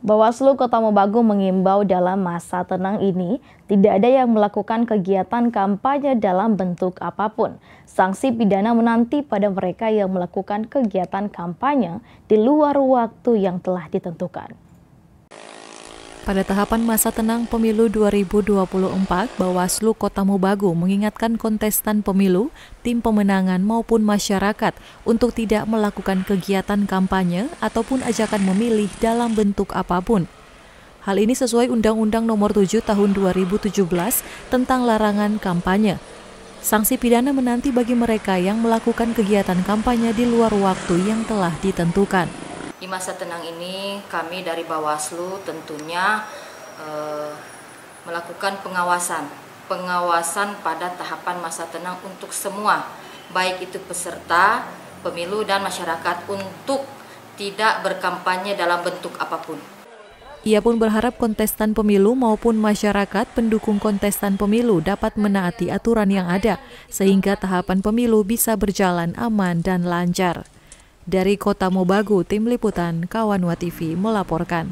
Bawaslu Kota Mobagu mengimbau dalam masa tenang ini tidak ada yang melakukan kegiatan kampanye dalam bentuk apapun. Sanksi pidana menanti pada mereka yang melakukan kegiatan kampanye di luar waktu yang telah ditentukan. Pada tahapan masa tenang pemilu 2024, Bawaslu Kota Mobagu mengingatkan kontestan pemilu, tim pemenangan maupun masyarakat untuk tidak melakukan kegiatan kampanye ataupun ajakan memilih dalam bentuk apapun. Hal ini sesuai Undang-Undang Nomor 7 Tahun 2017 tentang larangan kampanye. Sanksi pidana menanti bagi mereka yang melakukan kegiatan kampanye di luar waktu yang telah ditentukan. Di masa tenang ini kami dari Bawaslu tentunya melakukan pengawasan pada tahapan masa tenang untuk semua, baik itu peserta pemilu dan masyarakat, untuk tidak berkampanye dalam bentuk apapun. Ia pun berharap kontestan pemilu maupun masyarakat pendukung kontestan pemilu dapat menaati aturan yang ada sehingga tahapan pemilu bisa berjalan aman dan lancar. Dari Kota Mobagu, Tim Liputan Kawanwa TV melaporkan.